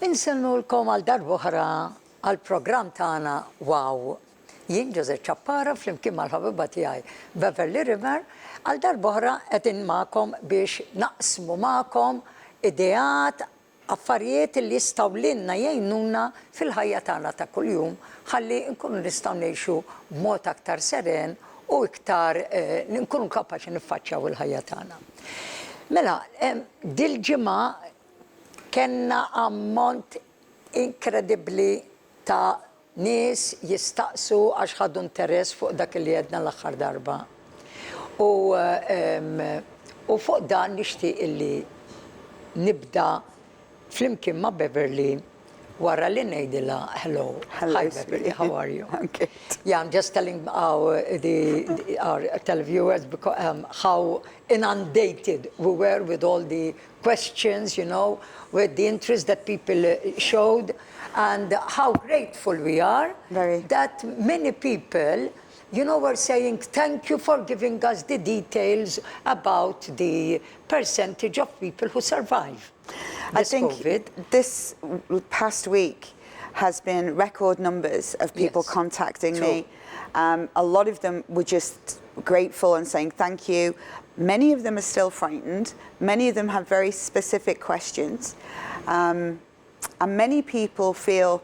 Inselnu l-kom għal darbohra għal-program tagħna Wow. Jien Ġose Ċappara flimkien mal-ħabiba tiegħi Beverly River għal darbohra qegħdin magħkom biex naqsmu magħkom ideat, affarijiet li jistgħu lilna jgħinuna fil-ħajja tagħna ta' kuljum ħalli nkunu nistgħu ngħixu b'mod aktar seren u iktar nkunu kapaċi niffaċċjaw il-ħajja tagħna. Mela, dil-ġimgħa kenna ammont inkredibbli ta' nies jistaqsu għax ħadu interess fuq dak li jedna l-aħħar darba. U fuq dan nixtieq illi nibda flimkien ma' Beverly wara li ngħidilha hello. Hi Beverly, how are you? Okay. Yeah, I'm just telling our televiewers how inundated we were with all the questions, you know, with the interest that people showed, and how grateful we are that many people, you know, were saying thank you for giving us the details about the percentage of people who survive. I think COVID. This past week has been record numbers of people contacting me. A lot of them were just grateful and saying thank you. Many of them are still frightened. Many of them have very specific questions. And many people feel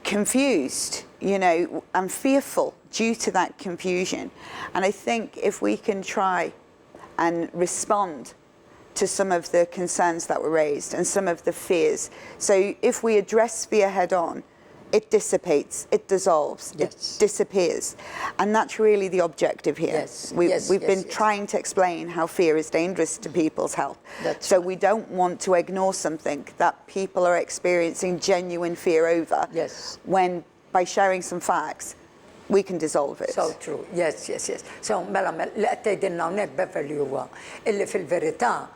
confused, you know, and fearful due to that confusion. And I think if we can try and respond to some of the concerns that were raised and some of the fears. So if we address fear head on, it dissipates, it dissolves, it disappears. And that's really the objective here. We've been trying to explain how fear is dangerous to people's health. So we don't want to ignore something that people are experiencing genuine fear over when by sharing some facts, we can dissolve it. So true, yes. So mela li qed tgħidilna hawnhekk Beverly huwa illi fil-verità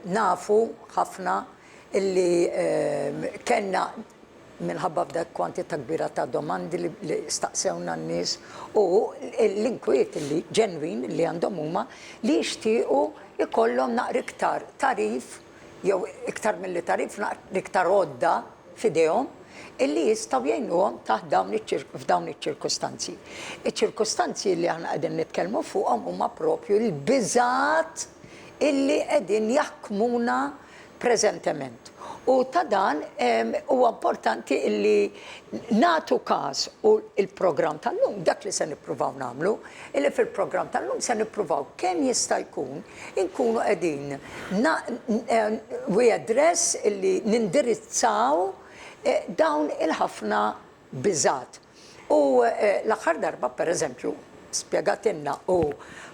nafu ħafna illi kellna minħabba b'dak kwantità kbira ta' domandi li staqsewna n-nies u l-inkwiet li ġenwin li għandhom huma li jixtiequ ikollhom naqra iktar tarif jew iktar milli tarif naqra iktar għodda f'idejhom illi jistgħu jgħinuhom taħt f'dawn iċ-ċirkostanzi. Iċ-ċirkostanzi li aħna qegħdin nitkellmu fuqhom huma proprju l-biżgħat illi qegħdin jaħkmuna preżentement. U ta' dan huwa importanti illi nagħtu każ u l-programm tal-lum dak li se nippruvaw nagħmlu, illi fil-programm tal-lum se nippruvaw kemm jista' jkun inkunu qegħdin we address illi nindirizzaw dawn il-ħafna biżgħat. U l-aħħar darba pereżempju spjegatilna u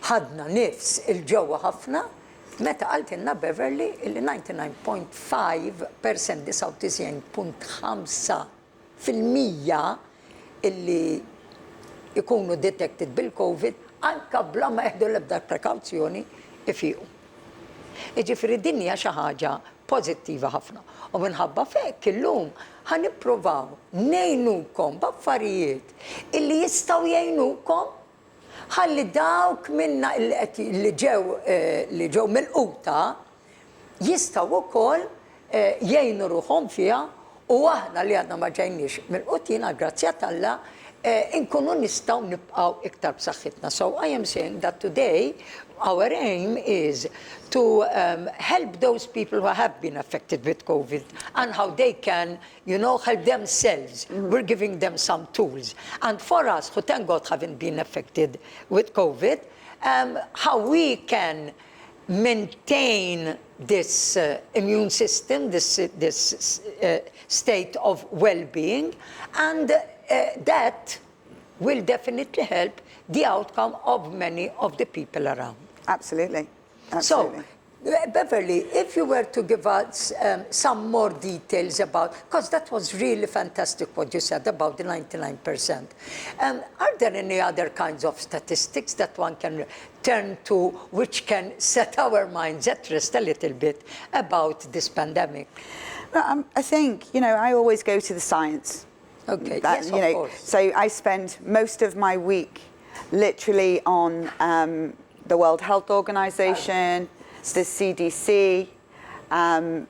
ħadna nifs il-ġewwa ħafna meta qaltilna Beverly illi 99.5% 99.5% illi ikunu detected bil-COVID anka bla ma jeħdu l-ebda prekawzjoni ifiequ. Jiġifieri din hija xi ħaġa pożittiva ħafna. U minħabba f'hekk illum ħanippruvaw ngħinukom b'affarijiet illi jistgħu jgħinukom ħalli dawk minna li ġew mill-quta jistgħu wkoll jgħinu ruħhom fiha u aħna li għadna ma ġejniex mill-qutina grazzja Alla inkunu nistgħu nibqgħu iktar b'saħħitna. So I am saying that today our aim is to help those people who have been affected with COVID and how they can, you know, help themselves. We're giving them some tools. And for us, who thank God haven't been affected with COVID, how we can maintain this immune system, this state of well-being, and that will definitely help the outcome of many of the people around. Absolutely. So, Beverly, if you were to give us some more details about, because that was really fantastic what you said about the 99%. Are there any other kinds of statistics that one can turn to which can set our minds at rest a little bit about this pandemic? Well, I think, I always go to the science. Okay, yes, of course. So I spend most of my week literally on the World Health Organization, the CDC, and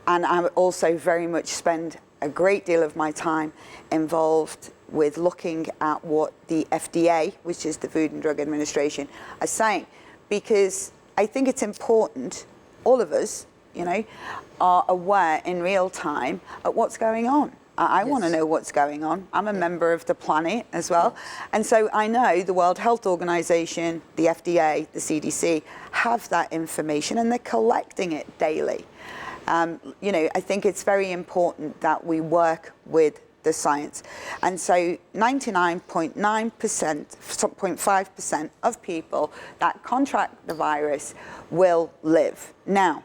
I also very much spend a great deal of my time involved with looking at what the FDA, which is the Food and Drug Administration, are saying, because I think it's important, all of us, are aware in real time of what's going on. I want to know what's going on. I'm a member of the planet as well. And so I know the World Health Organization, the FDA, the CDC have that information and they're collecting it daily. I think it's very important that we work with the science. And so 99.9%, 0.5% of people that contract the virus will live. Now,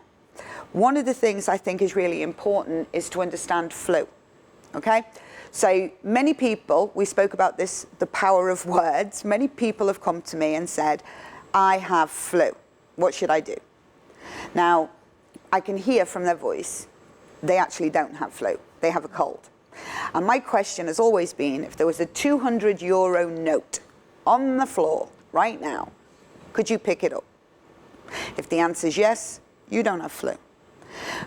one of the things I think is really important is to understand flu. Okay, so many people, we spoke about this, the power of words, many people have come to me and said, I have flu, what should I do? Now, I can hear from their voice, they actually don't have flu, they have a cold. And my question has always been, if there was a €200 note on the floor right now, could you pick it up? If the answer is yes, you don't have flu.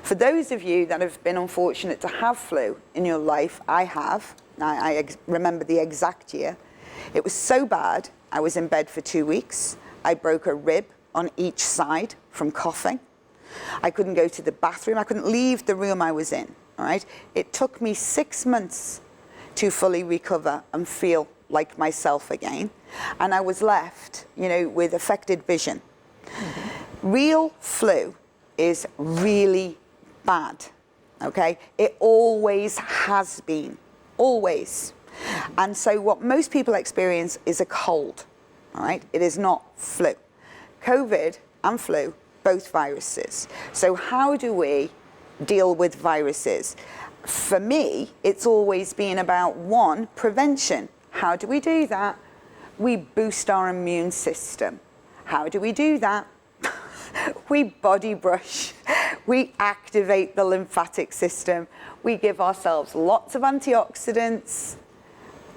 For those of you that have been unfortunate to have flu in your life, I have. I remember the exact year. It was so bad, I was in bed for 2 weeks. I broke a rib on each side from coughing. I couldn't go to the bathroom. I couldn't leave the room I was in. All right? It took me 6 months to fully recover and feel like myself again. And I was left, with affected vision. Mm-hmm. Real flu is really bad, okay? It always has been, always. And so what most people experience is a cold, all right? It is not flu. COVID and flu, both viruses. So how do we deal with viruses? For me, it's always been about, one, prevention. How do we do that? We boost our immune system. How do we do that? We body brush, we activate the lymphatic system, we give ourselves lots of antioxidants,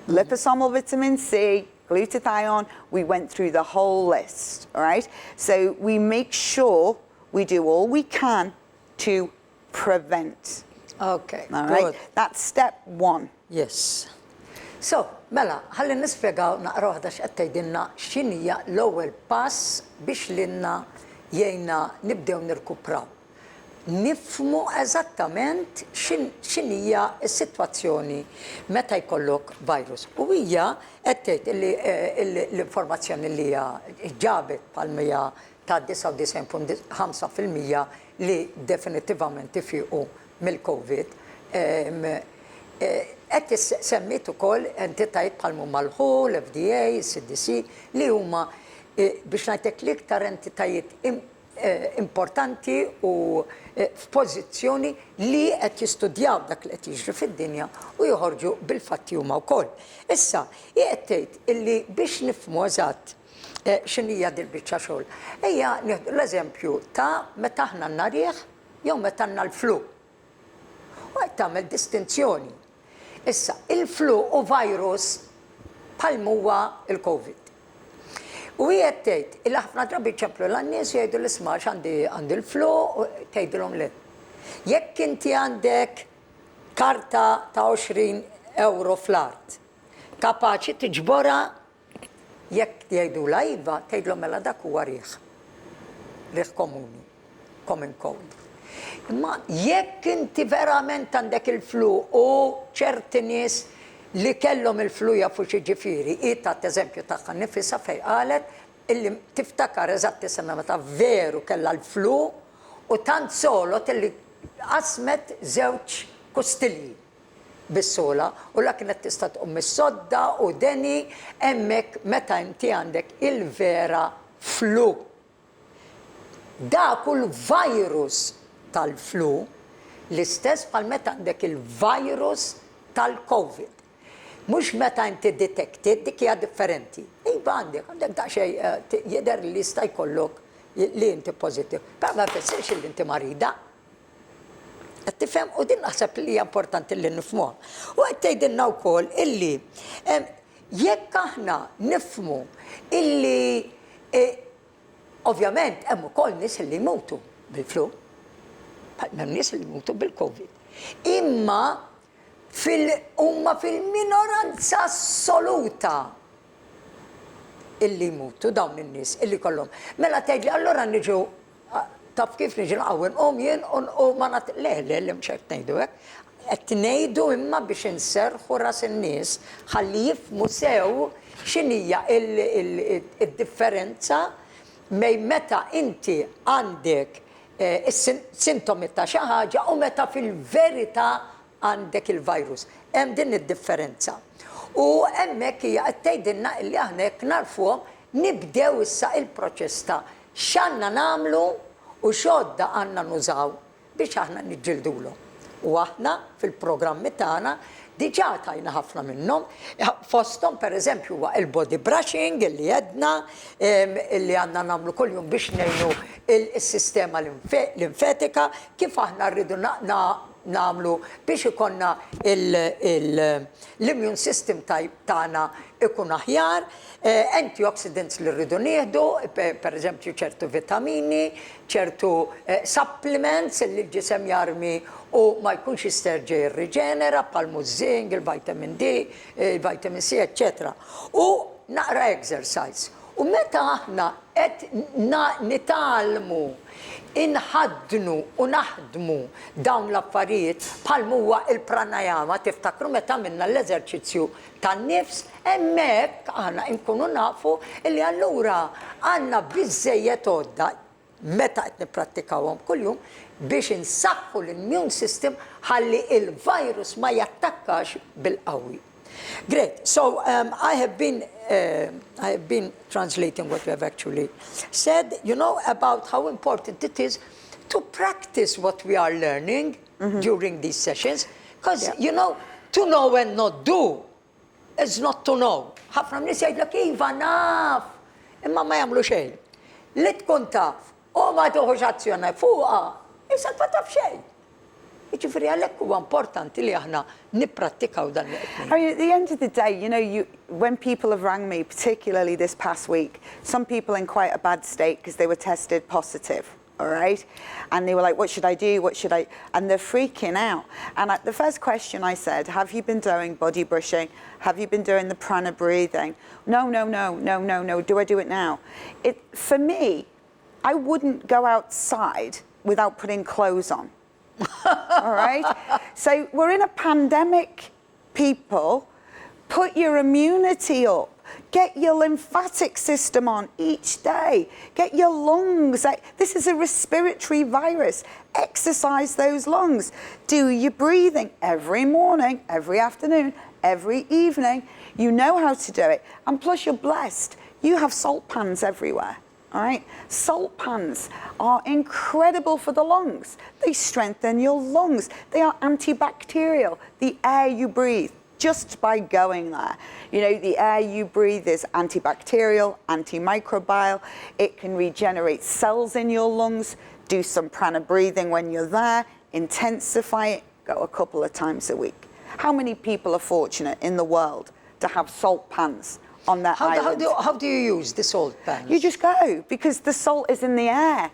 liposomal vitamin C, glutathione, we went through the whole list, all right? So we make sure we do all we can to prevent. Okay, all right? good. That's step one. Yes. So, mela, ħalli nispjegaw naqra waħda x'qed tgħidilna x'inhija l-ewwel pass biex lilna jgħinna nibdew nirkupraw. Nifhmu eżattament x'inhija s-sitwazzjoni meta jkollok virus. U hija qed tgħid li l-informazzjoni li hija ġabet bħal-mija ta' 99.5% li definitivament ifiequ mill-COVID. Qed semmit ukoll entitajiet bħal mal-WHO, l-FDA, CDC, li huma biex ngħidlek l-iktar entitajiet importanti u f'pożizzjoni li qed jistudjaw dak li qed jiġri fid-dinja u joħorġu bil-fatti huma wkoll. Issa, qed tgħid illi biex nifhmu eżatt x'inhija din biċċa xogħol. Ejja nieħdu l-eżempju ta' meta aħna għandna rieħ jew meta għandna l-flu. U qed tagħmel distinzjoni. Issa, il-flu u virus bħal huwa il-COVID. U jgħid tgħid, il-ħafna drabi ċemplu l-nies jgħidu l-isma' għandi l-flu u tgħidilhom le. Jekk inti għandek karta ta' €20 fl-art, kapaċi tiġbora jekk jgħidulha iva, tgħidilhom mela dak huwa rieħ komuni, common cold. Imma jekk inti verament għandek il-flu u ċerti nies li kellhom il-flu jafu xi ġifieri, tat eżempju tagħha nifisha fejn qalet illi tiftakar eżatt is-sena meta veru kellha l-flu u tant solot illi qasmet żewġ kustilji bis-sola u la kienet tista' tqum mis-sodda u deni hemmhekk meta inti għandek il-vera flu. dak kull virus tal-flu l-istess bħal meta għandek il-virus tal-COVID. Mhux meta inti detected dik hija differenti. Iva għandek daqsxejn jidher li jista' jkollok li inti pożittiv. Però ma jfissirx li inti marida. Qed tifhem u din naħseb li hija importanti li nifhmuha. U qed tgħidilna wkoll illi jekk aħna nifhmu illi ovvjament hemm ukoll nies li jmutu bil-flu, hemm nies li jmutu bil-COVID. Imma huma fil-minoranza assoluta illi jmutu dawn in-nies illi kollhom. Mela tgħidli allura niġu taf kif niġi nqawwin jien u ma le mhux qed ngħidu hekk. Qed ngħidu imma biex inserħu ras in-nies ħalli jifhmu sew x'inhija id-differenza bejn meta inti għandek is-sintomi ta' xi ħaġa u meta fil-verità għandek il-virus. Hemm din id-differenza. U hemmhekk hija qed tgħidilna li aħna jekk narfuhom nibdew issa il-proċess ta' x'għandna nagħmlu u x'għodda għandna nużaw biex aħna niġġildulhom. U aħna fil-programmi tagħna diġà tajna ħafna minnhom, fosthom pereżempju huwa il-body brushing illi għedna illi għandna nagħmlu kuljum biex ngħinu is-sistema linfetika kif aħna rridu nagħmlu biex ikonna l-immune system tagħna ikun aħjar, antioxidants li rridu nieħdu, pereżempju ċertu vitamini, ċertu supplements li l-ġisem jarmi u ma jkunx jisterġa' jirriġenera bħal muż-żink, il-vitamin D, il-vitamin C, etc. U naqra exercise. U meta aħna qed nitalmu inħadnu u naħdmu dawn l-affarijiet bħal huwa il-pranayama, tiftakru meta minna l-eżerċizzju tan-nifs, hemmhekk aħna nkunu nafu li allura għandna biżżejjed għodda meta qed nipprattikawhom kuljum biex insaħħu l-immune system ħalli il-virus ma jattakkax bil-qawwi. Great. So I have been translating what you have actually said, about how important it is to practice what we are learning during these sessions. Because, to know and not do is not to know. ħafna nies jgħidlek iva naf, imma ma jagħmlu xejn. Li tkun taf, u ma toħux azzjoni fuqha, issa ma taf xejn. Jiġifieri għalhekk huwa importanti li aħna nipprattikaw dan I mean, at the end of the day, when people have rang me, particularly this past week, some people in quite a bad state because they were tested positive, all right? And they were like, what should I do? What should I? And they're freaking out. And the first question I said, have you been doing body brushing? Have you been doing the prana breathing? No. Do I do it now? For me, I wouldn't go outside without putting clothes on. All right? So we're in a pandemic, people. Put your immunity up. Get your lymphatic system on each day. Get your lungs. This is a respiratory virus. Exercise those lungs. Do your breathing every morning, every afternoon, every evening. You know how to do it. And plus you're blessed. You have salt pans everywhere. All right, salt pans are incredible for the lungs. They strengthen your lungs. They are antibacterial. The air you breathe, just by going there. The air you breathe is antibacterial, antimicrobial. It can regenerate cells in your lungs. Do some prana breathing when you're there. Intensify it. Go a couple of times a week. How many people are fortunate in the world to have salt pans on their island? How do you use the salt pans? You just go, because the salt is in the air.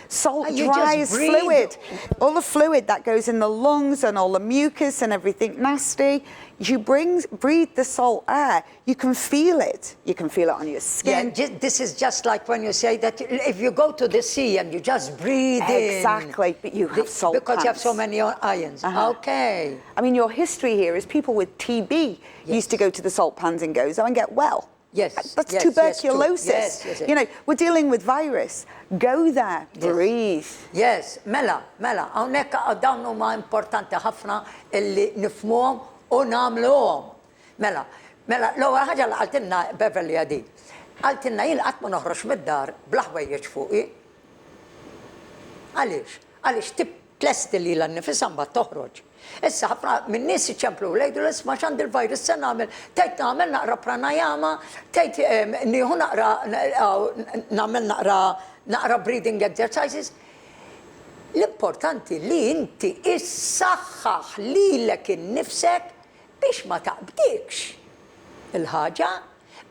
Salt dries fluid. All the fluid that goes in the lungs and all the mucus and everything nasty, you breathe the salt air. You can feel it. You can feel it on your skin. Yeah, this is just like when you say that if you go to the sea and you just breathe in. Exactly, but you have salt because pans. You have so many ions. Okay. I mean, your history here is people with TB used to go to the salt pans in Gozo and get well. Yes. That's tuberculosis. Yes. We're dealing with virus. Go there, breathe. Yes, mela, hawnhekk dawn huma importanti ħafna illi nifhmuhom u nagħmluhom. Mela, l-ewwel ħaġa li qaltilna Beverly għadi. Qaltilna jien qatt ma noħroġ mid-dar bla ħwejjeġ fuqi. Għaliex tipplesti li l-nifisam ba toħroġ. Issa ħafna minn nies iċemplu lejdu l-isma x'għand il-virus se nagħmel, tgħid nagħmel naqra pranayama, tgħid nieħu nagħmel naqra breathing exercises. L-importanti li inti issaħħaħ lilek innifsek biex ma taqbdikx il-ħaġa,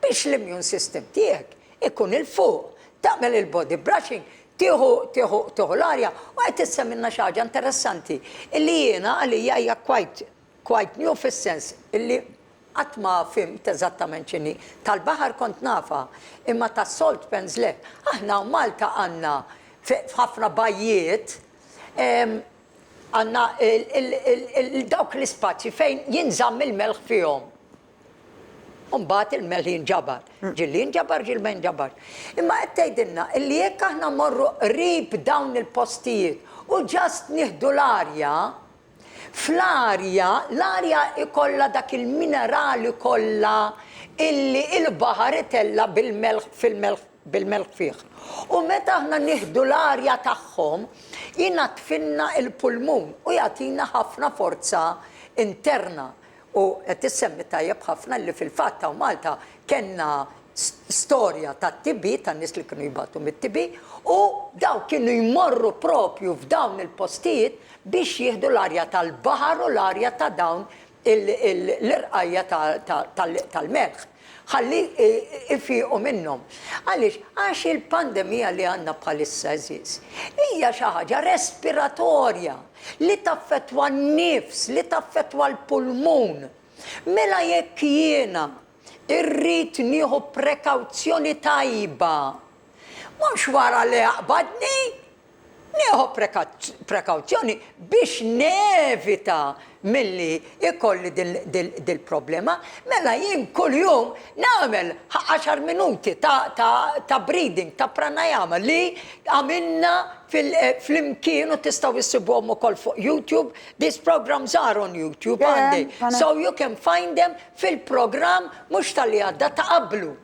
biex l-immune system tiegħek ikun il-fuq, tagħmel il-body brushing, tieħu l-arja, u għajt tissemminna xaġa interessanti. Illi jiena għalija hija quite new fis-sens illi qatt ma fimt eżattament x'inhi. Tal-baħar kont nafa, imma tas-salt pens le. Aħna Malta għandna f'ħafna bajjiet għandna dawk l-ispazji fejn jinżamm il-melħ fihom. Umbat il-melħ jinġabar. Ġilli jinġabar, ġilma jinġabar. Imma qed tgħidilna illi jekk aħna morru qrib dawn il-postijiet u ġast nieħdu l-arja, fl-arja, l-arja ikolla dak il-minerali kollha illi il-baħar itella bil-melħ fih. U meta aħna nieħdu l-arja tagħhom, jingħatfilna il-pulmun u jagħtina ħafna forza interna. U qed issemmi tajjeb ħafna li fil-fatt ta' Malta kellna storja ta' TB, tan-nies li kienu jibatu mit-TB, u daw kienu jmorru propju f'dawn il-postijiet biex jieħdu l-arja tal-baħar u l-arja ta' dawn l-irqajja tal-melħ. Ħalli ifiqu minnhom. Għaliex, għax il-pandemija li għandna bħalissa eżiż hija xi ħaġa respiratorja li taffettwa n-nifs, li taffettwa l-pulmun. Mela jekk jiena irrid nieħu prekawzjoni tajba, mhux wara li jaqbadni, nieħu prekawzjoni biex nevita milli ikolli dil-problema, mela jien kuljum nagħmel 10 minuti ta' breathing, ta' pranayama li għamilna fl-imkien u tistgħu issibuhom ukoll fuq YouTube. These programs are on YouTube, għandi. So you can find them fil-programm mhux tal-li għadda ta' qablu.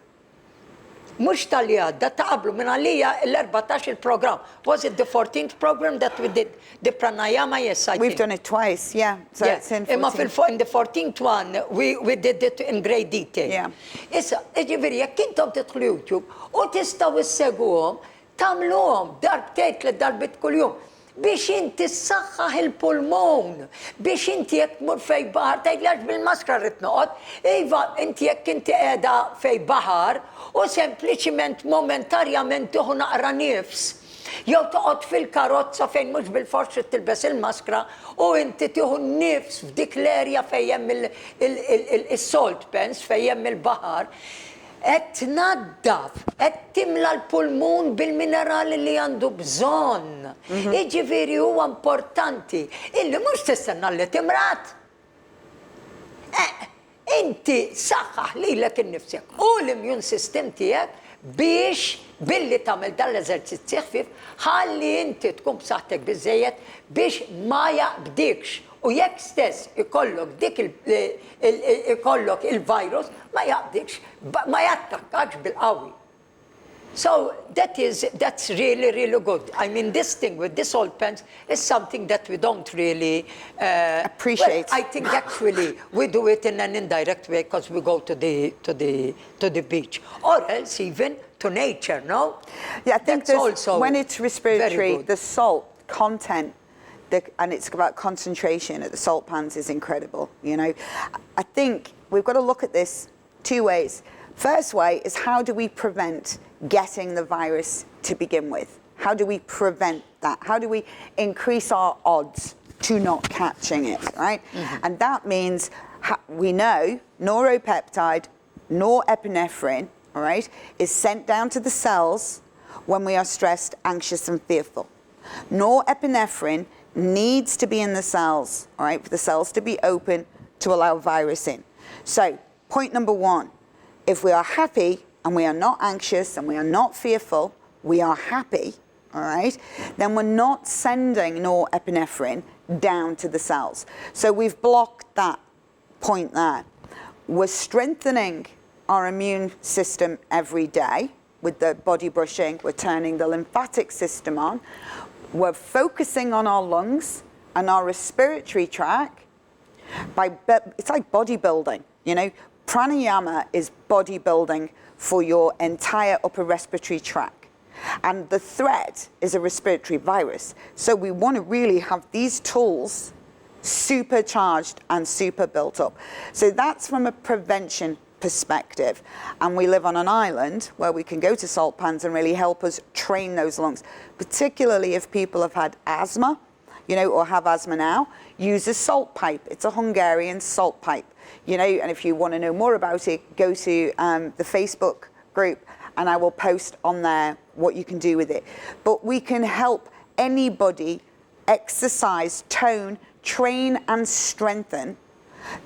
Mux tal-li għadda ta' qablu minn għalija l-14 il-program. Was it the 14th program that we did? The pranayama, yes, I think. We've done it twice, yeah. So it's in 14. Imma in the 14th one, we did it in great detail. Yeah. Issa, ġiviri, jekk intom titħlu YouTube u tistaw isseguhom, tagħmluhom darbtejn li darbit kuljum biex inti s-saxħaħ il-pulmon, biex inti jekk mur fej bahar, tajgħax bil-maskra rrit noqgħod, iva, inti jekk inti qiegħda fej bahar u sempliċiment momentarjament tieħu naqra nifs, jew toqgħod fil-karozza fejn mhux bil-forsi tilbes il-maskra u inti tieħu nifs f'dik l-erja fejn hemm il-salt pens, fejn hemm il-baħar, qed tnaddaf, qed timla l-pulmun bil-minerali li għandu bżonn. Jiġifieri huwa importanti illi mhux tistenna li timrat. Inti saħħaħ lilek innifsek u l-immune system tiegħek biex billi tagħmel dan l-eżerċizzji ħfief ħalli inti tkun b'saħħtek biżżejjed biex ma jaqbdikx. U jekk stess ikollok il-virus ma jaqbdikx, ma jattakkax bil-qawwi. So that's really, really good. I mean, this thing with this old pens is something that we don't really appreciate. Well, I think actually we do it in an indirect way because we go to the beach, or else even to nature. No? Yeah, I think that's also when it's respiratory, the salt content. And it's about concentration at the salt pans is incredible, you know. I think we've got to look at this two ways. First way is how do we prevent getting the virus to begin with? How do we prevent that? How do we increase our odds to not catching it, right? And that means we know neuropeptide, norepinephrine, all right, is sent down to the cells when we are stressed, anxious and fearful. Norepinephrine needs to be in the cells, all right, for the cells to be open to allow virus in. So, point number one, if we are happy and we are not anxious and we are not fearful, we are happy, all right, then we're not sending norepinephrine down to the cells. So we've blocked that point there. We're strengthening our immune system every day with the body brushing, we're turning the lymphatic system on. we're focusing on our lungs and our respiratory tract. It's like bodybuilding, you know. Pranayama is bodybuilding for your entire upper respiratory tract. And the threat is a respiratory virus. So we want to really have these tools supercharged and super built up. So that's from a prevention perspective. And we live on an island where we can go to salt pans and really help us train those lungs, particularly if people have had asthma, you know, or have asthma now. Use a salt pipe. It's a Hungarian salt pipe, you know, and if you want to know more about it, go to the Facebook group and I will post on there what you can do with it. But we can help anybody exercise, tone, train and strengthen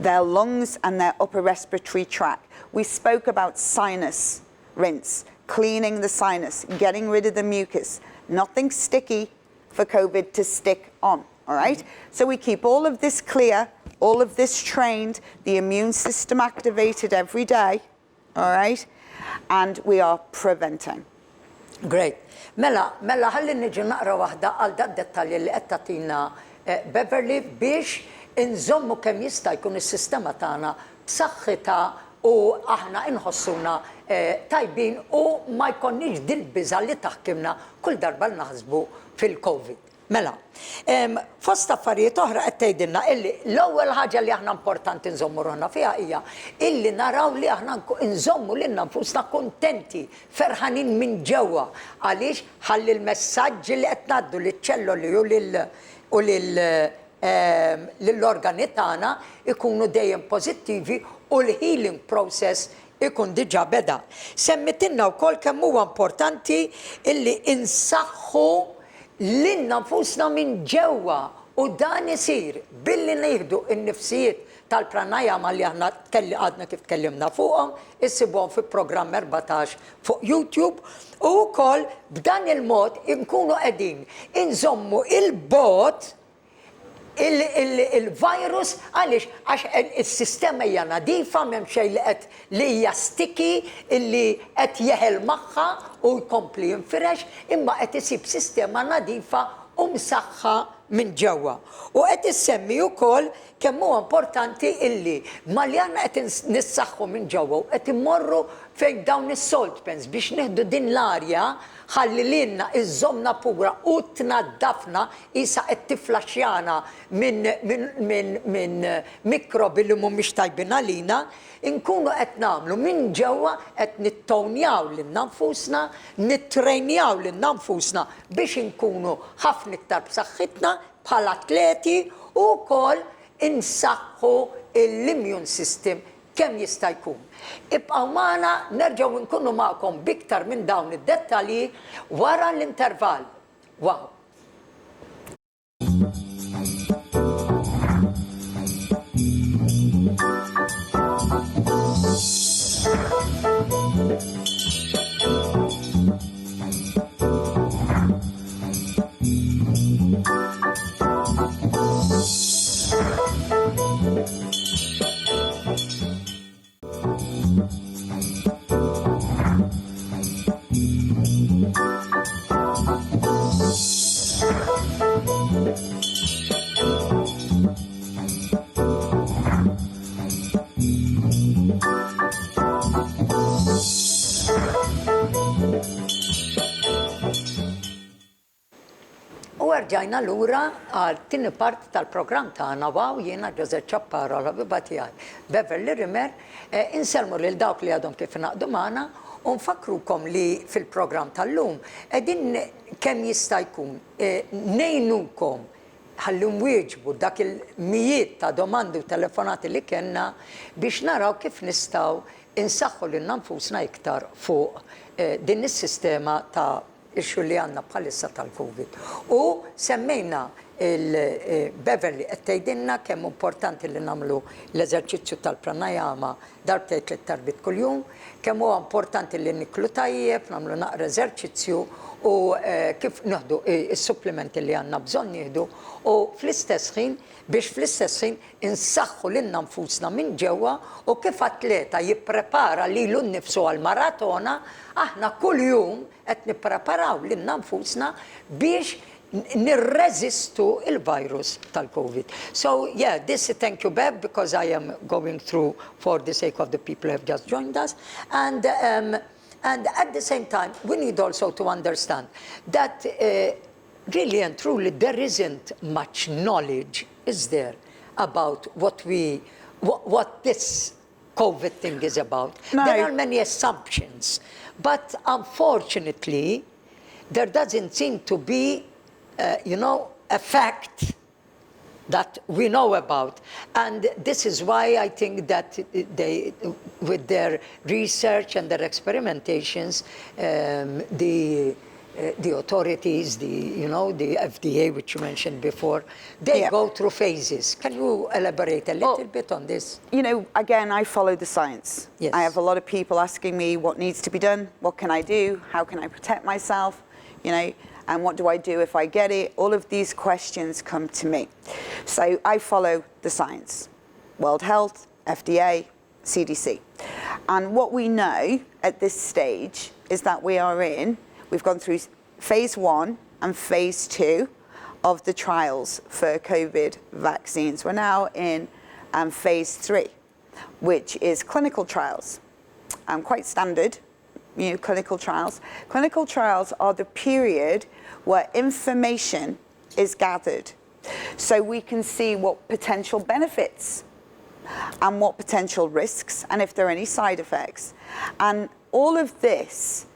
their lungs and their upper respiratory tract. We spoke about sinus rinse, cleaning the sinus, getting rid of the mucus. Nothing sticky for COVID to stick on, all right? So we keep all of this clear, all of this trained, the immune system activated every day, all right? And we are preventing. Great. Mela ħalli niġi naqra waħda għal dak dettalji li qed tagħtina Beverly biex inżommu kemm jista' jkun is-sistema tagħna b'saħħitha u aħna inħossuna tajbin u ma jkollniex dil-biża li taħkimna kull darba li naħsbu fil-COVID. Mela, fost affarijiet oħra qed tgħidilna illi l-ewwel ħaġa li aħna importanti nżommu ruħna fiha hija illi naraw li aħna nżommu lil nfusna kuntenti, ferħanin minn ġewwa għaliex ħalli l-messaġġi li qed ngħaddu liċ-ċelloli u lill-organi tagħna ikunu dejjem pożittivi u l-healing process ikun diġà beda. Semmitilna wkoll kemm huwa importanti illi insaħħu l-inna nfusna minn ġewwa u dan isir billi nieħdu n-nifsijiet tal-pranayama li aħna għadna kif tkellimna fuqhom, issibuhom fi programm 14 fuq YouTube u wkoll b'dan il-mod inkunu qegħdin inżommu il-bot il-virus għaliex għax il-sistema hija nadifa m'hemm xejn li hija sticky illi qed jeħel magħha u jkompli jinfirex imma qed isib sistema nadifa u msaħħa minn ġewwa. U qed issemmi wkoll kemm huwa importanti illi malli aħna qed nissaħħu minn ġewwa u qed immorru fejn dawn is-salt pens biex nieħdu din l-arja ħalli lilna iżżommna pura u tnaddafna isa qed tiflaxxjana minn mikrobi li mhumiex tajbin għalina, inkunu qed nagħmlu minn ġewwa qed nittownjaw lil nfusna, nittrejnjaw lil nfusna biex inkunu ħafna iktar b'saħħitna bħala atleti u wkoll insaħħu l-immune system kemm jista' jkun. Ibqgħu magħna nerġgħu nkunu magħkom biktar minn dawn id-dettalji wara l-intervall. Wow! Ġajna lura għal tieni parti tal-programm tagħna waw jiena Ġożef Ċappara l-ħabiba tiegħi Beverly Rimmer inselmu lil dawk li għadhom kif naqdu magħna u nfakrukom li fil-programm tal-lum qegħdin kemm jista' jkun ngħinukom ħalli nwieġbu dak il-mijiet ta' domandi u telefonati li kellna biex naraw kif nistgħu insaħħu lil nfusna iktar fuq din is-sistema ta' ixu li għanna bħalissa tal-Covid. U semmejna il-Beverly qed tgħidilna kemm importanti li nagħmlu l-eżerċizzju tal-pranayama darbtejn 3 darbit kuljum, kemm huwa importanti li niklu tajjeb, nagħmlu naqra eżerċizzju u kif nieħdu is-supplementi li għandna bżonn nieħdu u fl-istess ħin biex fl-istess ħin insaħħu lilna nfusna minn ġewwa u kif atleta jipprepara lilu nnifsu għall-maratona, aħna kuljum qed nippreparaw lilna nfusna biex nirreżistu il-virus tal-COVID. So, yeah, this, thank you, Bev, because I am going through for the sake of the people who have just joined us. And at the same time, we need also to understand that really and truly there isn't much knowledge, is there, about what this COVID thing is about. No. There are many assumptions, but unfortunately, there doesn't seem to be, a fact that we know about. And this is why I think that they, with their research and their experimentations, the authorities, the FDA, which you mentioned before, they go through phases. Can you elaborate a little bit on this? Again, I follow the science. Yes. I have a lot of people asking me what needs to be done, what can I do, how can I protect myself, and what do I do if I get it? All of these questions come to me. So I follow the science. World Health, FDA, CDC. And what we know at this stage is that we've gone through phase 1 and phase 2 of the trials for COVID vaccines. We're now in phase 3, which is clinical trials. Quite standard, clinical trials. Clinical trials are the period where information is gathered, so we can see what potential benefits and what potential risks, and if there are any side effects. And all of this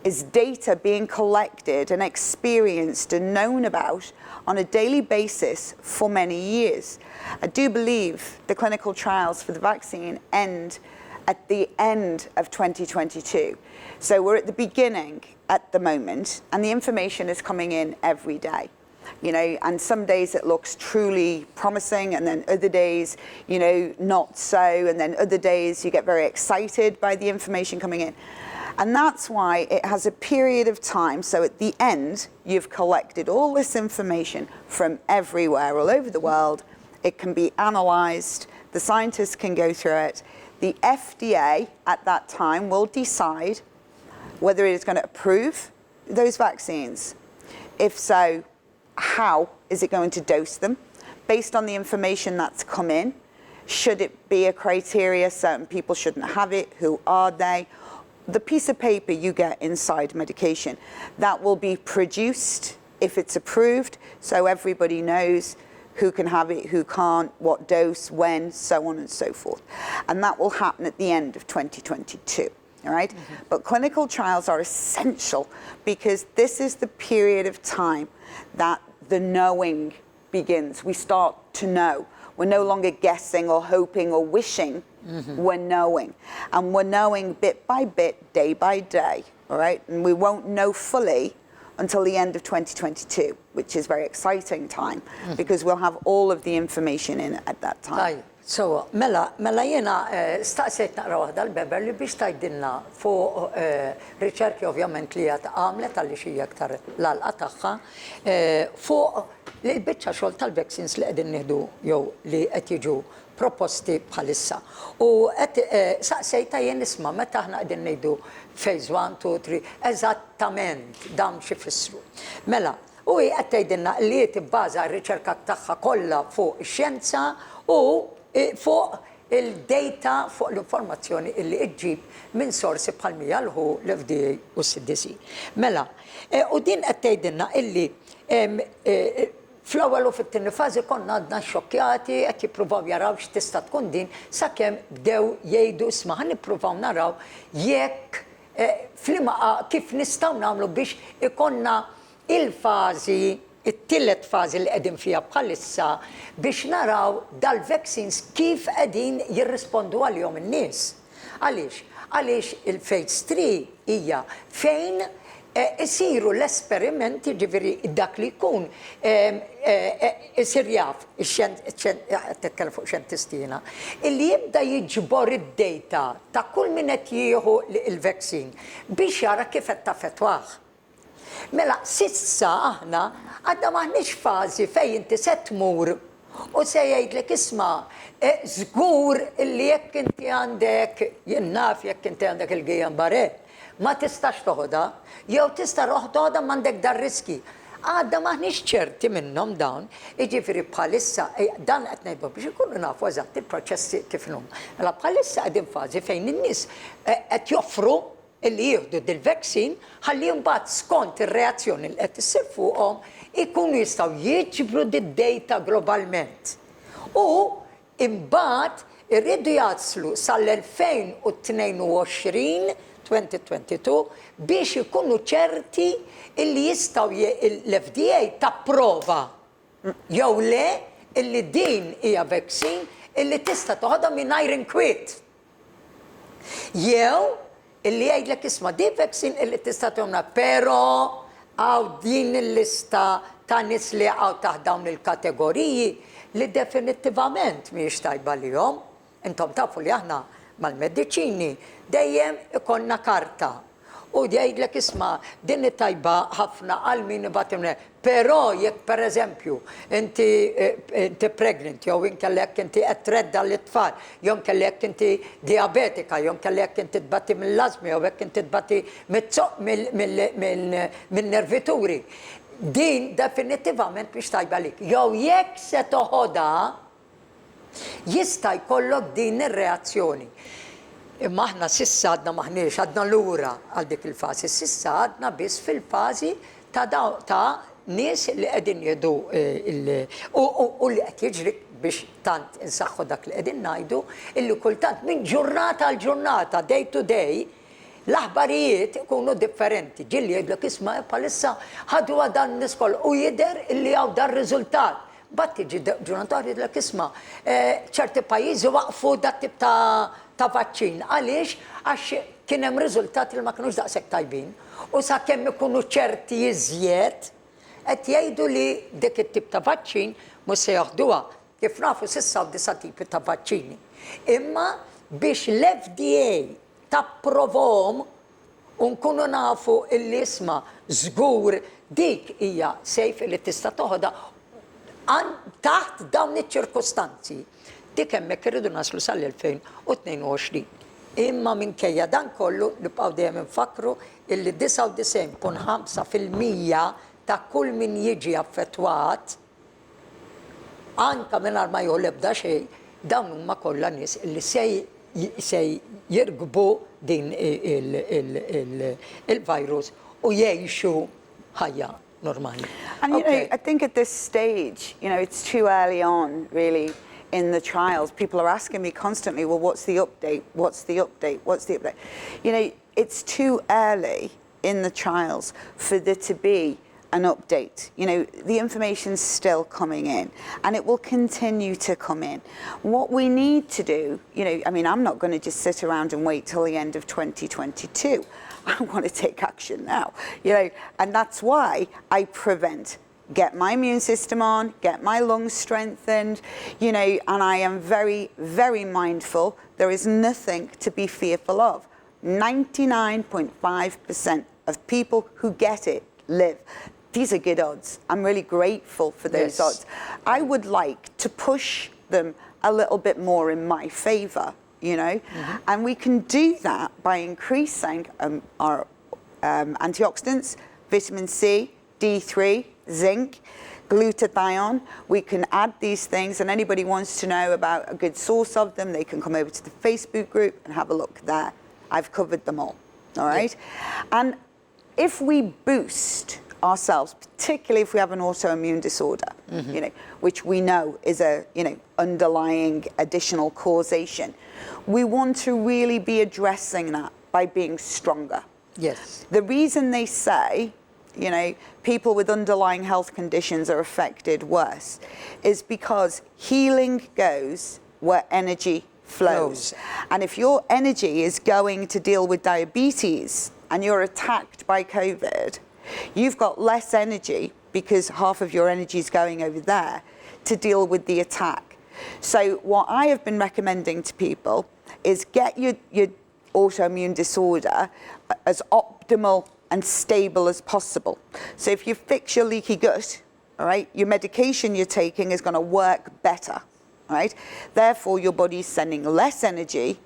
is data being collected and experienced and known about on a daily basis for many years. I do believe the clinical trials for the vaccine end at the end of 2022. So we're at the beginning at the moment, and the information is coming in every day. And some days it looks truly promising, and then other days, not so, and then other days you get very excited by the information coming in. And that's why it has a period of time. So at the end, you've collected all this information from everywhere, all over the world. It can be analyzed. The scientists can go through it. The FDA at that time will decide whether it is going to approve those vaccines. If so, how is it going to dose them? Based on the information that's come in, should it be a criteria certain people shouldn't have it? Who are they? The piece of paper you get inside medication, that will be produced if it's approved, so everybody knows who can have it, who can't, what dose, when, so on and so forth. And that will happen at the end of 2022, all right? Mm-hmm. But clinical trials are essential because this is the period of time that the knowing begins. We start to know. We're no longer guessing or hoping or wishing. Mm-hmm. We're knowing. And we're knowing bit by bit, day by day, all right? And we won't know fully until the end of 2022, which is a very exciting time, because we'll have all of the information in at that time. So, mela jena staqsejt naqra waħda l-Beber li biex tajdilna fuq riċerki ovvjament li għat għamlet għalli xie aktar l-alqa tagħha fuq li l-biċċa xogħol tal-vaccines li qegħdin nieħdu jew li qed jiġu proposti bħalissa. U saqsejta jien nisma' meta aħna qegħdin ngħidu phase 1, 2, 3, eżattament dawn xi fissru. Mela, u qed tgħidilna li tibbaża r-riċerka tagħha kollha fuq ix-xjenza u fuq il-data, fuq l-informazzjoni illi iġġib minn sorsi bħal-mija l-ħu l-FDA u s-CDC. Mela, u din qed tgħidilna illi fl-ewwel u fit-tieni fażi konna għadna xokkjati qed jippruvaw jaraw x'tista' tkun din sakemm bdew jgħidu isma' ħanippruvaw naraw jekk kif nistgħu nagħmlu biex ikonna il-fażi it-tillet fażi li qegħdin fiha bħalissa biex naraw dal-vaccines kif qegħdin jirrispondu għalihom in-nies. Għaliex? Għaliex il-phase 3 hija fejn isiru l-esperimenti, ġifieri dak li jkun isir jaf titkellem fuq xjentistina, illi jibda jiġbor id-data ta' kull min qed jieħu il-vaccine biex jara kif qed taffettwah. Mela, sissa aħna għadna maħniex fażi fejn inti se tmur u se jgħidlek isma' żgur illi jekk inti għandek jien naf jekk inti għandek il-Guillain-Barré ma tistax toħodha jew tista' toħodha m'għandek dar riski. Għadda maħniex ċerti minnhom dawn, jiġifieri bħalissa dan qed ngħidu biex ikunu nafu eżatt il-proċessi kif huma. Mela bħalissa qegħdin fażi fejn in-nies qed joffru illi jieħdu dil-vaccine ħalli mbagħad skont ir-reazzjoni li qed issir fuqhom ikunu jistgħu jiġbru d-data globalment. U imbagħad irridu jaslu sal-2022 biex ikunu ċerti illi jistgħu l-FDA tapprova jew le illi din hija vaccine illi tista' toħodha mingħajr inkwiet. Jew illi jgħidlek isma' di vaccine illi tista' tagħmilha, però għaw din il-lista ta' nies li għaw taħt dawn il-kategoriji li definittivament mhijiex tajba lihom. Intom tafu li aħna mal-mediċini dejjem ikonna karta. U jgħidlek isma' din tajba ħafna għal min ibatimne. Però jekk pereżempju inti pregnant, jew inkellek inti qed tredda l-itfal, jew kellek inti diabetika, jew kellek inti tbatti mill-asmi, jew hekk inti tbatti mill-nervituri. Din definitivament mhix tajba lik. Jew jekk se toħodha jista' jkollok din ir-reazzjoni. Imma aħna sissa għadna maħniex, għadna lura għal dik il-fażi, sissa għadna biss fil-fażi ta' nies li qegħdin jieħdu u li qed jiġri biex tant insaħħu dak li qegħdin ngħidu, illi kultant minn ġurnata għal ġurnata, day to day, l-aħbarijiet ikunu differenti. Ġilli jgħidlek isma' bħalissa ħadu dan niskol u jidher illi hawn dar riżultat. Bat tiġi ġurnata jgħidlek isma' ċerti pajjiżi waqfu dat tip ta' vaċċin. Għaliex? Għax kien hemm riżultati li ma kinux daqshekk tajbin. U sakemm ikunu ċerti iżjed, qed jgħidu li dik it-tip ta' vaċċin mhux se jaħduha. Kif nafu s'issa disa tipi ta' vaċċini. Imma biex l-FDA tapprovhom u nkunu nafu l-isma żgur dik hija sejf li tista' toħodha taħt dawn iċ-ċirkostanzi. Dik hemmhekk irridu naslu sal-2022. Imma minkejja dan kollu nibqgħu dejjem infakru illi 99.5% ta' kull min jiġi affettwat anke mingħajr ma jieħu l-ebda xejn, dawn huma kollha nies illi se jirgbu din il-virus u jgħixu ħajja normali. And you know, I think at this stage, it's too early on, really, in the trials. People are asking me constantly, well, what's the update? What's the update? What's the update? It's too early in the trials for there to be an update. The information's still coming in and it will continue to come in. What we need to do, I'm not going to just sit around and wait till the end of 2022. I want to take action now, and that's why I prevent. Get my immune system on, get my lungs strengthened, and I am very, very mindful. There is nothing to be fearful of. 99.5% of people who get it live. These are good odds. I'm really grateful for those odds. I would like to push them a little bit more in my favor, and we can do that by increasing our antioxidants, vitamin C, D3, zinc, glutathione. We can add these things, and anybody wants to know about a good source of them, they can come over to the Facebook group and have a look there. I've covered them all right? And if we boost ourselves, particularly if we have an autoimmune disorder, which we know is a, underlying additional causation, we want to really be addressing that by being stronger. Yes. The reason they say, people with underlying health conditions are affected worse is because healing goes where energy flows. And if your energy is going to deal with diabetes and you're attacked by COVID, you've got less energy because half of your energy is going over there to deal with the attack. So what I have been recommending to people is get your autoimmune disorder as optimal and stable as possible. So if you fix your leaky gut, all right, your medication you're taking is going to work better, right? Therefore, your body's sending less energy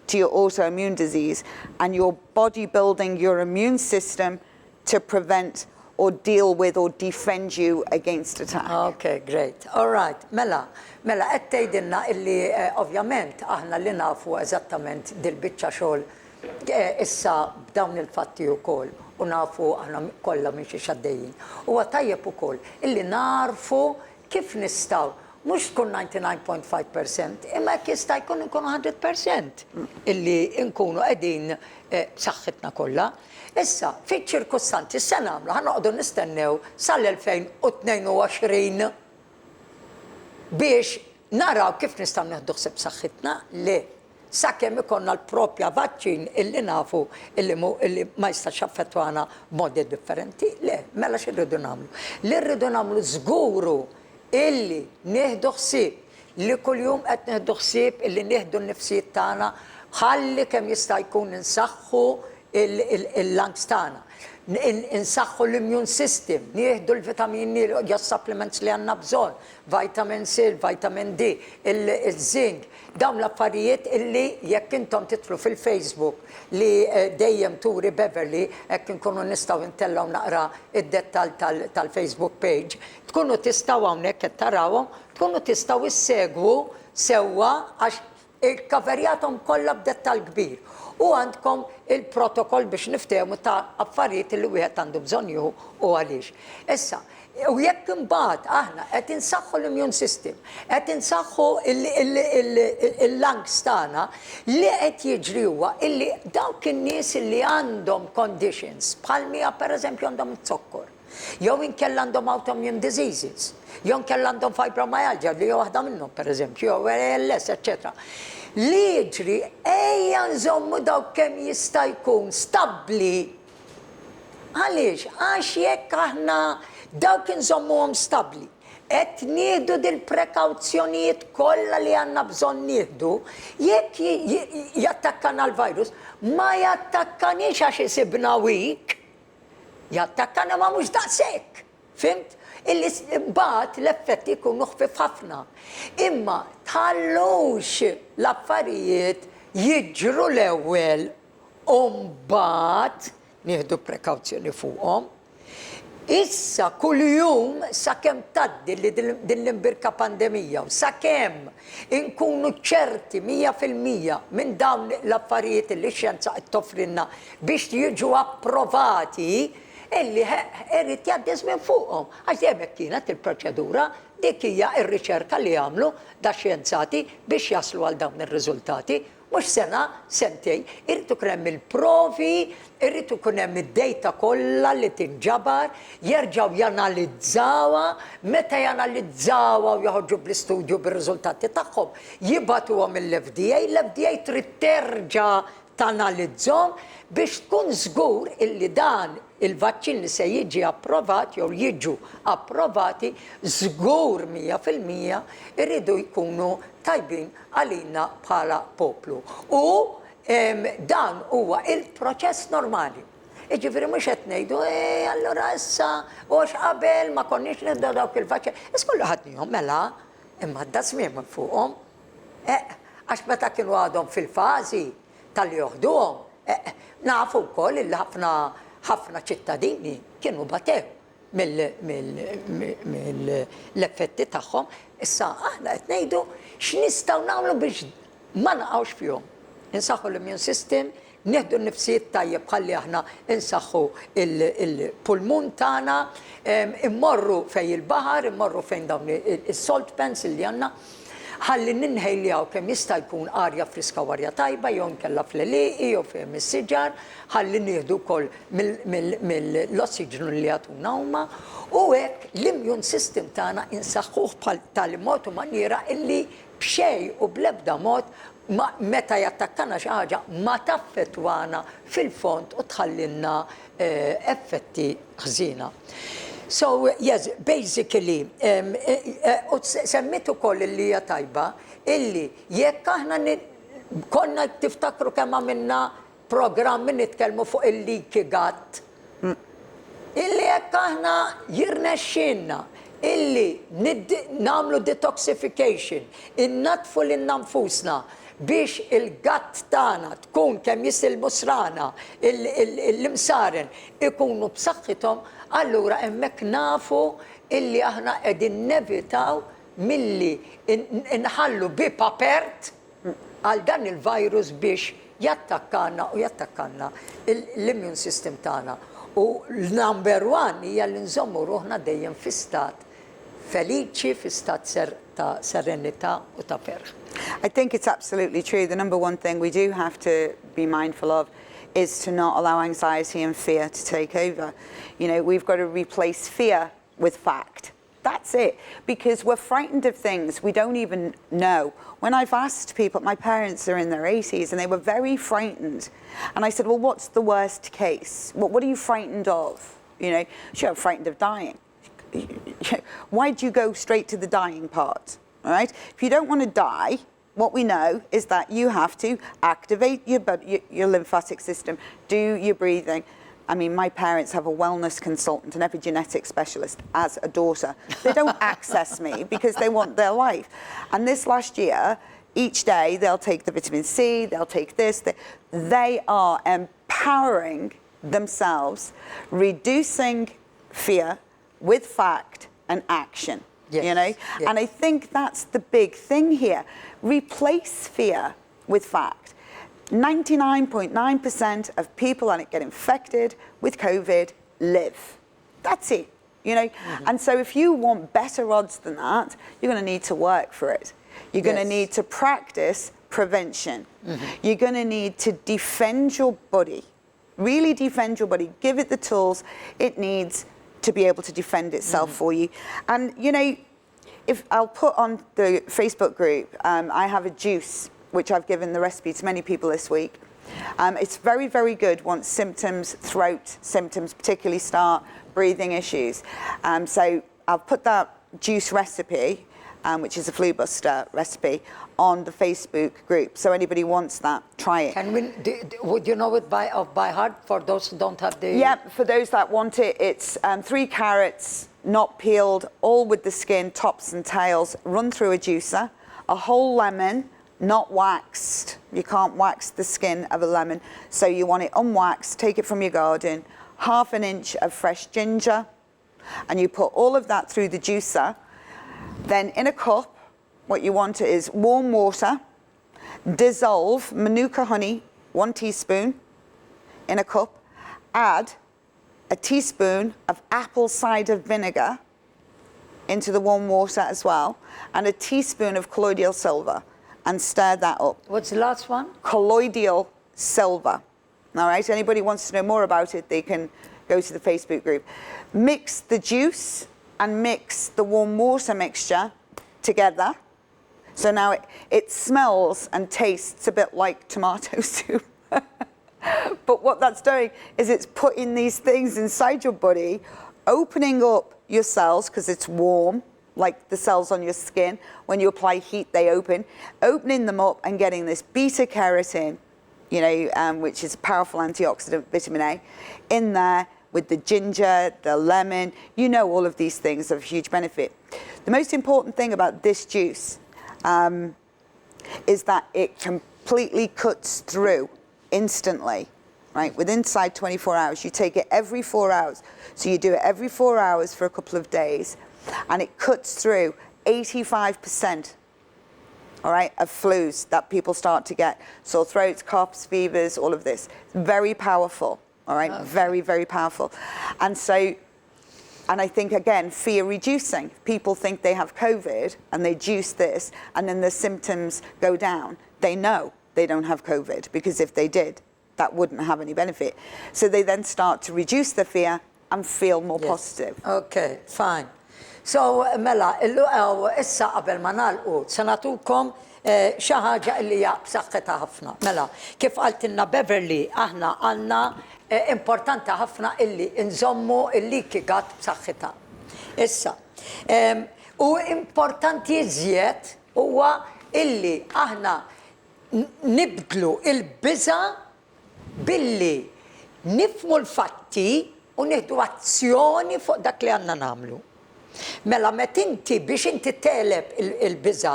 to your autoimmune disease, and your body building your immune system to prevent or deal with or defend you against attack. Okay, great. All right. Mela, qed tgħidilna illi ovvjament aħna li nafu eżattament dil-biċċa xogħol issa b'dawn il-fatti wkoll u nafu aħna kollha minn xi xaddejjin. Huwa tajjeb ukoll illi narfu kif nistgħu mhux tkun 99.5% imma jekk jista' jkun inkunu 100% illi nkunu qegħdin b'saħħitna kollha. Issa, fiċ-ċirkustanti se nagħmlu ħanoqogħdu nistennew sal-2022 biex naraw kif nistgħu nieħdu ħsieb saħħitna li sakemm ikollna l-proprja vaċċin illi nafu illi ma jistax jaffettwana b'modi differenti. Le, mela x'irridu nagħmlu? Li rridu nagħmlu żguru illi nieħdu ħsieb li kuljum qed nieħdu ħsieb illi nieħdu n-nifsijiet tagħna ħalli kemm jista' jkun insaħħu il-lungs tagħna. Insaħħu l-immune system, nieħdu l-vitamini, supplements li għandna bżonn, vitamin C, vitamin D, il-zinc, dawn l-affarijiet illi jekk intom titlu fil-Facebook li dejjem turi Beverly, jekk inkunu nistgħu intellaw naqra id-dettal tal-Facebook page, tkunu tistgħu hawnhekk qed tarawhom, tkunu tistgħu issegwu sewwa għax il-kaverjatom kollha b'dettal kbir. U għandkom il-protokoll biex niftehmu ta' affarijiet li wieħed għandu bżonn jieħu u għaliex. Issa, u jekk imbagħad aħna qed insaħħu l-immune system, qed insaħħu il-lungs tagħna li qed jiġri huwa illi dawk in-nies li għandhom conditions bħal mija pereżempju għandhom it-sokkor, jew inkella għandhom autoimmune diseases, jew inkella għandhom fibromyalgia li waħda minnhom pereżempju, jew ALS, eċċetera. Li jiġri ejja nżommu dawk kemm jista' jkun stabbli. Għaliex? Għax jekk aħna dawk nżommuhom stabbli, qed nieħdu dil-prekawzjonijiet kollha li għandna bżonn nieħdu, jekk jattakkana l-virus, ma jattakkanix għax isibna weak, jattakkana ma mhux daqshekk. Fimt? Illi mbagħad l-effetti jkunu ħfief ħafna. Imma tħallux l-affarijiet jiġru l-ewwel u mbagħad nieħdu prekawzjoni fuqhom. Issa kuljum sakemm tgħaddi li din l-imbirka pandemija u sakemm inkunu ċerti 100% minn dawn l-affarijiet li x-xjenza qed toffrilna biex jiġu approvati illi irrid jgħaddi żmien fuqhom. Għax hemmhekk kienet il-proċedura dik hija r-riċerka li għamlu da xjenzati biex jaslu għal dawn ir-riżultati. Mhux sena, sentej, irrid ikun hemm il-provi, irrid ikun hemm id-dejta kollha li tinġabar, jerġgħu janalizzawha, meta janalizzawha u joħorġu bl-istudju bir-riżultati tagħhom, jibgħatuhom mill-FDA, l-FDA trid terġa' tanalizzhom biex tkun żgur illi dan il-vaċċin li se jiġi approvat jew jiġu approvati żgur 100% irridu jkunu tajbin għalina bħala poplu. U dan huwa il-proċess normali. Ġifieri mhux qed ngħidu allura issa għax qabel ma konniex nibdew dawk il-vaċċin. Iskollu ħadnihom mela imma għadda żmien minn fuqhom. Għax meta kienu għadhom fil-fażi tal-li joħduhom, nafu wkoll illi ħafna ċittadini kienu batew mill-effetti tagħhom. Issa aħna qed ngħidu x'nistgħu nagħmlu biex ma naqgħux fihom. Insaħħu l-immune system, nieħdu n-nifsijiet tajjeb ħalli aħna insaħħu il-pulmun tagħna, immorru fejn il-baħar, immorru fejn dawn is-salt pans li għandna, ħalli ninħejljaw kemm jista' jkun arja friska u arja tajba, jew nkella fl-eliqi jew fejn is-siġar, ħalli nieħdu wkoll mill-ossiġenu li jagħtuna huma, u hekk l-immune system tagħna insaħħuh bħal tal-mod u maniera illi b'xejn u bl-ebda mod meta jattakkana xi ħaġa ma taffettwana fil-fond u tħallilna effetti ħżiena. So, yes, basically, semmitu koll li hija tajba, illi jekk aħna konna tiftakru kemm għamilna programmi nitkellmu fuq il-leaky gut, illi jekk aħna jirnexxinna, illi namlu detoxification, innatfu lil nfusna biex il-gatt tagħna tkun kemm jisil musrana l-imsaren ikunu b'saħħithom, allura hemmhekk nafu illi aħna qegħdin nevitaw milli inħallu bib apert għal dan il-virus biex jattakkanna l-immune system tagħna. U l-number one hija li nżommu ruħna dejjem fi stat feliċi, fi stat ta' serenità u ta' ferħ. I think it's absolutely true. The number one thing we do have to be mindful of is to not allow anxiety and fear to take over. You know, we've got to replace fear with fact. That's it. Because we're frightened of things we don't even know. When I've asked people, my parents are in their 80s and they were very frightened. And I said, well, what's the worst case? What are you frightened of? You know, sure, I'm frightened of dying. Why do you go straight to the dying part? All right? If you don't want to die, what we know is that you have to activate your lymphatic system, do your breathing. I mean, my parents have a wellness consultant, an epigenetic specialist, as a daughter. They don't access me because they want their life. And this last year, each day, they'll take the vitamin C, they'll take this. They are empowering themselves, reducing fear with fact and action. Yes, you know? yes. And I think that's the big thing here. Replace fear with fact. 99.9% of people that get infected with COVID live. That's it, you know? And so if you want better odds than that, you're going to need to work for it. You're going to need to practice prevention. You're going to need to defend your body, really defend your body, give it the tools it needs to be able to defend itself for you. And, you know, if I'll put on the Facebook group, I have a juice which I've given the recipe to many people this week. It's very, very good once symptoms, throat symptoms particularly start, breathing issues. So I'll put that juice recipe, which is a flu buster recipe, on the Facebook group. So anybody wants that, try it. Can we, would you know it by heart for those who don't have the... Yeah, for those that want it, it's 3 carrots, not peeled, all with the skin, tops and tails, run through a juicer, a whole lemon, not waxed. You can't wax the skin of a lemon, so you want it unwaxed, take it from your garden, ½ an inch of fresh ginger, and you put all of that through the juicer. Then in a cup, what you want is warm water, dissolve Manuka honey, 1 teaspoon in a cup, add a teaspoon of apple cider vinegar into the warm water as well, and a teaspoon of colloidal silver, and stir that up. What's the last one? Colloidal silver. All right, anybody wants to know more about it, they can go to the Facebook group. Mix the juice and mix the warm water mixture together. So now it smells and tastes a bit like tomato soup. But what that's doing is it's putting these things inside your body, opening up your cells because it's warm, like the cells on your skin. When you apply heat, they opening them up and getting this beta carotene, you know, which is a powerful antioxidant, vitamin A, in there with the ginger, the lemon. You know, all of these things have huge benefit. The most important thing about this juice is that it completely cuts through instantly, right? Within 24 hours. You take it every 4 hours. So you do it every 4 hours for a couple of days, and it cuts through 85%, all right, of flus that people start to get. Sore throats, coughs, fevers, all of this. Very powerful, all right? Okay. Very, very powerful. And so, and I think, again, fear reducing. People think they have COVID and they juice this and then the symptoms go down. They know they don't have COVID because if they did, that wouldn't have any benefit. So they then start to reduce the fear and feel more positive. Okay, fine. So, Mela, issa qabel ma nagħlqu se nagħtukom xi ħaġa li hija b'saħħitha ħafna. Mela, kif qaltilna Beverly, aħna għandna importanti ħafna illi nżommu l-leaky gut b'saħħitha. Issa, u importanti iżjed huwa illi aħna nibdlu il-biża billi nifmu l-fatti u nieħdu azzjoni fuq dak li għandna nagħmlu. Mela met inti biex inti teleb il-biża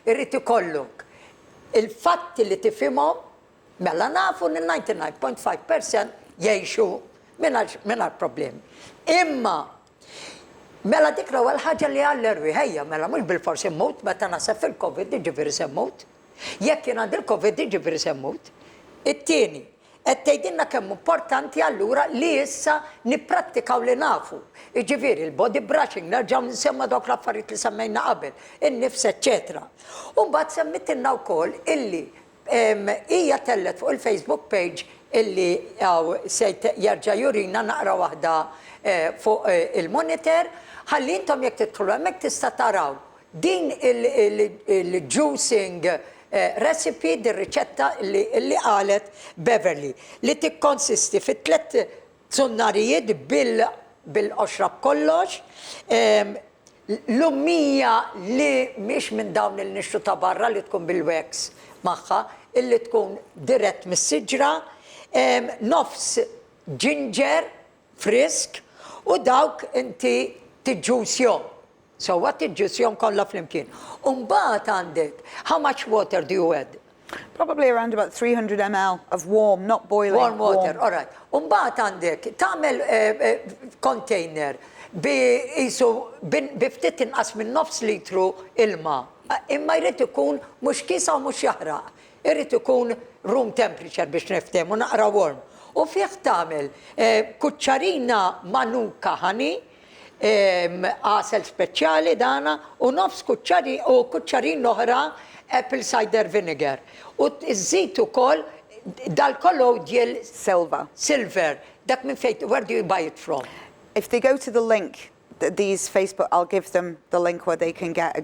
irrid ikollok il-fatti li tifhimhom mela nafu li 99.5% jgħixu mingħajr problemi. Imma mela dik l-ewwel ħaġa li għall-erwi ħejja mela mhux bil-fors immut meta naseb fil-Covid jiġifieri se mmut. Jekk jien għandi l-Covid jiġifieri se mmut. It-tieni, qed tgħidilna kemm importanti allura li issa nipprattikaw li nafu. Jiġifieri il-body brushing, nerġgħu nsemma dawk l-affarijiet li semmejna qabel, in-nifs, eċċetera. U mbagħad semmittilna wkoll illi hija tellet fuq il-Facebook page illi se jerġa' jurina naqra waħda fuq il-monitor, ħalli intom jekk tidħlu hemmhekk tista' taraw din il-juicing recipe din riċetta li qalet Beverly li tikkonsisti fi 3 zunnarijiet bil-qoxrab kollox, l-ummija li mhix minn dawn il-nixtu ta' barra li tkun bil-wax magħha, illi tkun dirett mis-siġra, nofs ginger frisk u dawk inti tiġġusjom. So what tiġġusjom kollha flimkien. Mbagħad għandek, how much water do you add? Probably around about 300 ml of warm, not boiling. Warm water, all right. Mbagħad għandek tagħmel container bi ftit inqas minn nofs litru ilma. Imma jrid ikun mhux kisa u mhux jaħraq. Irid ikun room temperature biex niftehmu naqra warm. U fih tagħmel kuċċarina manuka ħani, għasel speċjali dana u nofs kuċċarin oħra apple cider vinegar. U iżżid ukoll dal-kollu djel silver. Dak minn fejn, where do you buy it from? If they go to the link, these Facebook, I'll give them the link where they can get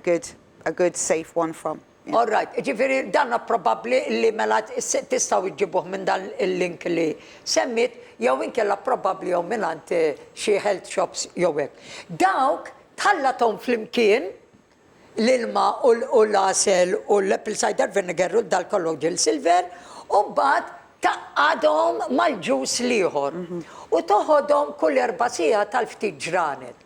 a good safe one from. Yeah. All right, ġifiri danna probabli li mela tistaw iġibuh minn dan il-link li semmit, jew inkella probabli jew minnant xi health shops jew hekk. Dawk tħallathom flimkien l-ilma u l-asel u l-apple cider vinegar u dal-kolloġil silver u mbagħad taqgħadhom mal-ġus liħor u toħodhom kull 4 sigħat tal-ftit ġranet.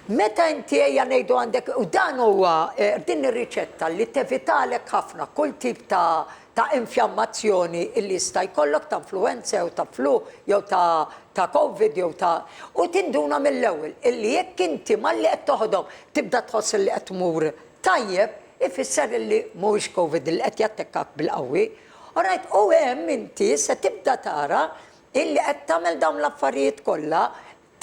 Meta inti ejja ngħidu għandek, u dan huwa din ir-riċetta li tevitalek ħafna kull tip ta' infjammazzjoni illi jista' jkollok ta' influenza jew ta' flu jew ta' Covid jew u tinduna mill-ewwel illi jekk inti malli qed toħodhom tibda tħoss li qed tmur tajjeb ifisser illi mhuwiex Covid illi qed jattekkak bil-qawwi. Alright, u hemm inti se tibda tara illi qed tagħmel dawn l-affarijiet kollha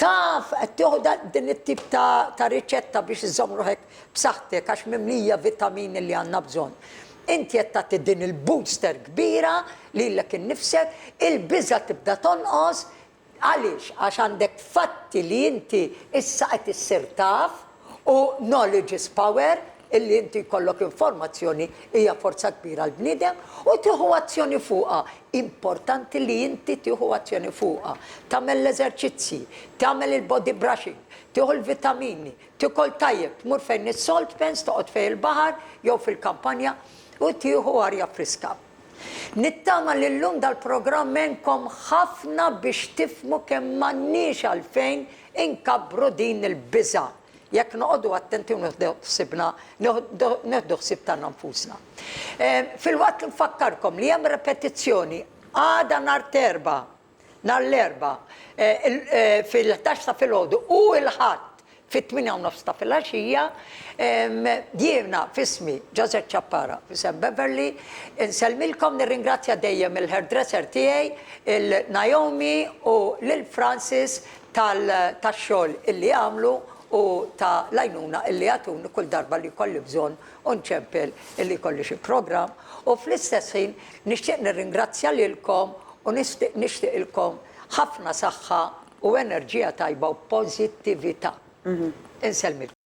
taf, tieħu din it-tip ta' riċetta biex iżomm ruħek b'saħħtek għax mimlija vitamini li għandna bżonn. Inti qed tagħti din il-booster kbira lilek innifsek, il-biża tibda tonqos għaliex għax għandek fatti li inti issa qed issir taf u knowledge is power illi inti jkollok informazzjoni hija forza kbira l-bniedem u tieħu azzjoni fuqha. Importanti li inti tieħu azzjoni fuqha. Tagħmel l-eżerċizzi, tagħmel il-body brushing, tieħu l-vitamini, tikol tajjeb, tmur fejn is-salt pens, toqgħod fejn il-baħar jew fil-kampanja u tieħu arja friska. Nittama li llum dal-programm menkom ħafna biex tifmu kemm m'għandniex għalfejn inkabru din il-biża'. Jekk noqogħdu attenti u neħdu ħsieb tagħna nfusna. Fil-waqt nfakkarkom li hemm repetizzjoni għada nhar l-erba fil-11 ta' filgħodu u l-ħadd fit-8 ta' filgħaxija jiena fismi Joseph Chappara fisem Beverly insellmilkom nirringrazzja dejjem il-hairdresser tiegħi il-Naomi u lil Francis tax-xogħol illi għamlu u ta' lajnuna illi għatuni kull darba li kolli bżon unċempel illi kolli xi program u fl-istess ħin nixtieq nirringrazzja lilkom u nixtieq ilkom ħafna saħħa u enerġija tajba u pożittività. Insellmilkom.